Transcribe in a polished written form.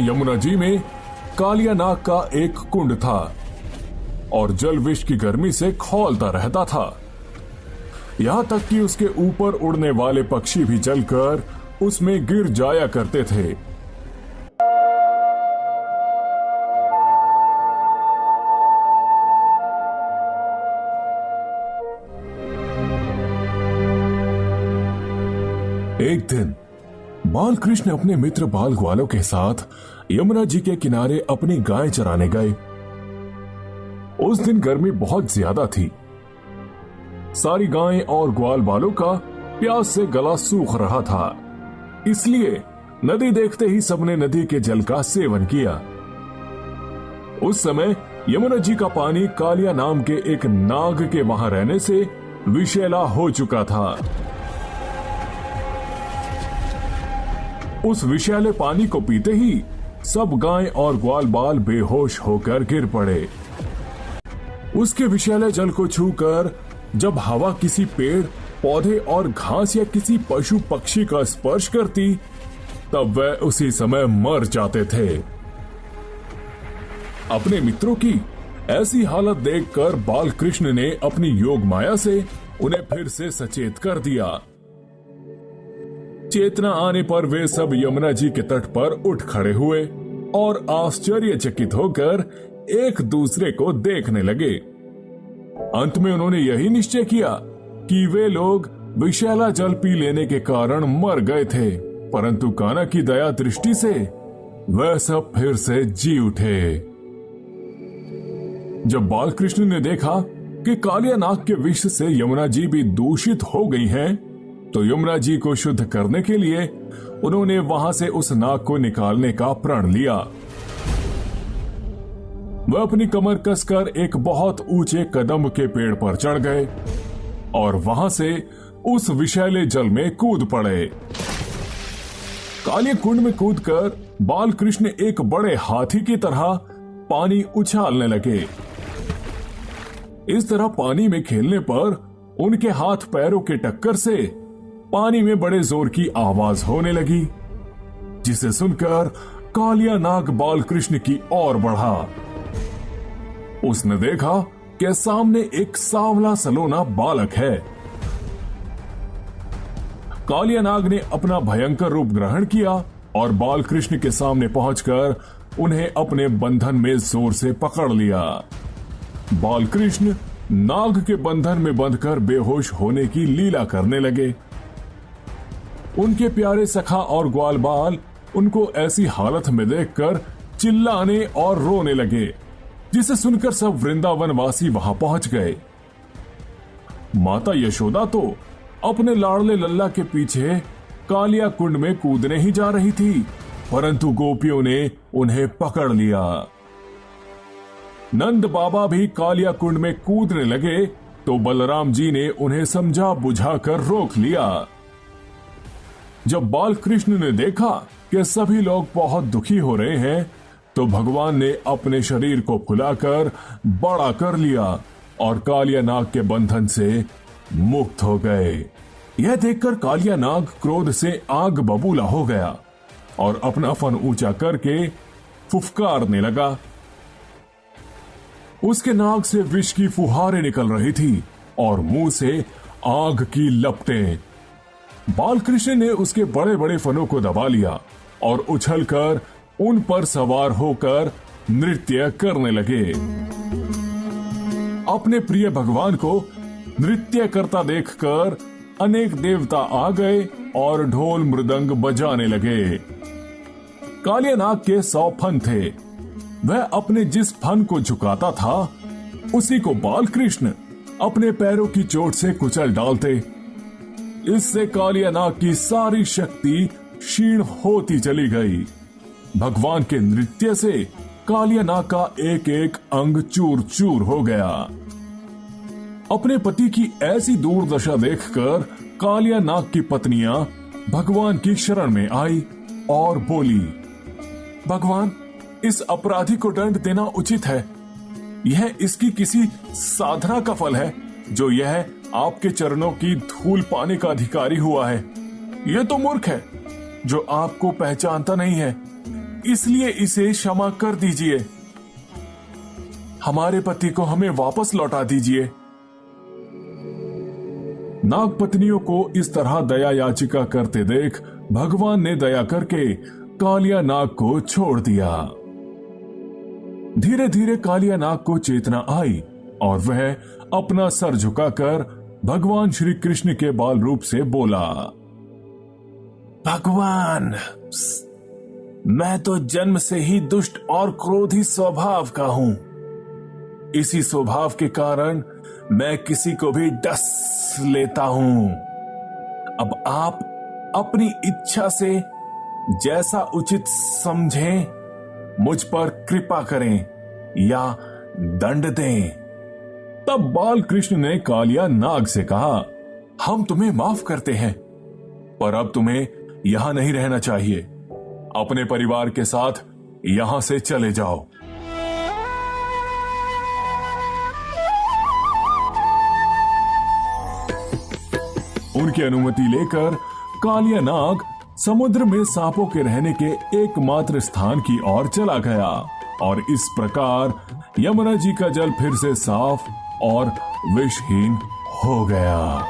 यमुना जी में कालिया नाग का एक कुंड था और जल विष की गर्मी से खौलता रहता था। यहां तक कि उसके ऊपर उड़ने वाले पक्षी भी जलकर उसमें गिर जाया करते थे। एक दिन बालकृष्ण अपने मित्र बाल ग्वालों के साथ यमुना जी के किनारे अपनी गाय चराने गए। उस दिन गर्मी बहुत ज्यादा थी। सारी गायें और ग्वाल बालों का प्यास से गला सूख रहा था, इसलिए नदी देखते ही सबने नदी के जल का सेवन किया। उस समय यमुना जी का पानी कालिया नाम के एक नाग के वहां रहने से विषैला हो चुका था। उस विषैले पानी को पीते ही सब गाय और ग्वाल बाल बेहोश होकर गिर पड़े। उसके विषैले जल को छूकर जब हवा किसी पेड़, पौधे और घास या किसी पशु पक्षी का स्पर्श करती, तब वह उसी समय मर जाते थे। अपने मित्रों की ऐसी हालत देखकर बालकृष्ण ने अपनी योग माया से उन्हें फिर से सचेत कर दिया। चेतना आने पर वे सब यमुना जी के तट पर उठ खड़े हुए और आश्चर्यचकित होकर एक दूसरे को देखने लगे। अंत में उन्होंने यही निश्चय किया कि वे लोग विषैला जल पी लेने के कारण मर गए थे, परंतु कान्हा की दया दृष्टि से वह सब फिर से जी उठे। जब बालकृष्ण ने देखा कि कालिया नाग के विष से यमुना जी भी दूषित हो गई हैं, तो यमुना जी को शुद्ध करने के लिए उन्होंने वहां से उस नाग को निकालने का प्रण लिया। वह अपनी कमर कसकर एक बहुत ऊंचे कदम के पेड़ पर चढ़ गए और वहां से उस विषैले जल में कूद पड़े। काले कुंड में कूदकर बालकृष्ण एक बड़े हाथी की तरह पानी उछालने लगे। इस तरह पानी में खेलने पर उनके हाथ पैरों के टक्कर से पानी में बड़े जोर की आवाज होने लगी, जिसे सुनकर कालिया नाग बालकृष्ण की ओर बढ़ा। उसने देखा कि सामने एक सांवला सलोना बालक है। कालिया नाग ने अपना भयंकर रूप ग्रहण किया और बालकृष्ण के सामने पहुंचकर उन्हें अपने बंधन में जोर से पकड़ लिया। बालकृष्ण नाग के बंधन में बंधकर बेहोश होने की लीला करने लगे। उनके प्यारे सखा और ग्वाल बाल उनको ऐसी हालत में देखकर चिल्लाने और रोने लगे, जिसे सुनकर सब वृंदावन वासी वहां पहुंच गए। माता यशोदा तो अपने लाडले लल्ला के पीछे कालिया कुंड में कूदने ही जा रही थी, परंतु गोपियों ने उन्हें पकड़ लिया। नंद बाबा भी कालिया कुंड में कूदने लगे तो बलराम जी ने उन्हें समझा बुझाकर रोक लिया। जब बालकृष्ण ने देखा कि सभी लोग बहुत दुखी हो रहे हैं, तो भगवान ने अपने शरीर को फुलाकर बड़ा कर लिया और कालिया नाग के बंधन से मुक्त हो गए। यह देखकर कालिया नाग क्रोध से आग बबूला हो गया और अपना फन ऊंचा करके फुफकारने लगा। उसके नाक से विष की फुहारें निकल रही थी और मुंह से आग की लपटें। बालकृष्ण ने उसके बड़े बड़े फनों को दबा लिया और उछलकर उन पर सवार होकर नृत्य करने लगे। अपने प्रिय भगवान को नृत्य करता देखकर अनेक देवता आ गए और ढोल मृदंग बजाने लगे। कालिया नाग के 100 फन थे। वह अपने जिस फन को झुकाता था, उसी को बालकृष्ण अपने पैरों की चोट से कुचल डालते। इससे कालिया नाग की सारी शक्ति क्षीण होती चली गई। भगवान के नृत्य से कालिया नाग का एक एक अंग चूर चूर हो गया। अपने पति की ऐसी दुर्दशा देखकर कालिया नाग की पत्नियां भगवान की शरण में आई और बोली, भगवान, इस अपराधी को दंड देना उचित है। यह इसकी किसी साधना का फल है जो यह आपके चरणों की धूल पाने का अधिकारी हुआ है। यह तो मूर्ख है जो आपको पहचानता नहीं है। इसलिए इसे क्षमा कर दीजिए। हमारे पति को हमें वापस लौटा दीजिए। नाग पत्नियों को इस तरह दया याचिका करते देख भगवान ने दया करके कालिया नाग को छोड़ दिया। धीरे धीरे कालिया नाग को चेतना आई और वह अपना सर झुकाकर भगवान श्री कृष्ण के बाल रूप से बोला, भगवान, मैं तो जन्म से ही दुष्ट और क्रोधी स्वभाव का हूं। इसी स्वभाव के कारण मैं किसी को भी डस लेता हूं। अब आप अपनी इच्छा से जैसा उचित समझें मुझ पर कृपा करें या दंड दें। तब बाल कृष्ण ने कालिया नाग से कहा, हम तुम्हें माफ करते हैं, पर अब तुम्हें यहां नहीं रहना चाहिए। अपने परिवार के साथ यहां से चले जाओ। उनकी अनुमति लेकर कालिया नाग समुद्र में सांपों के रहने के एकमात्र स्थान की ओर चला गया और इस प्रकार यमुना जी का जल फिर से साफ और विषहीन हो गया।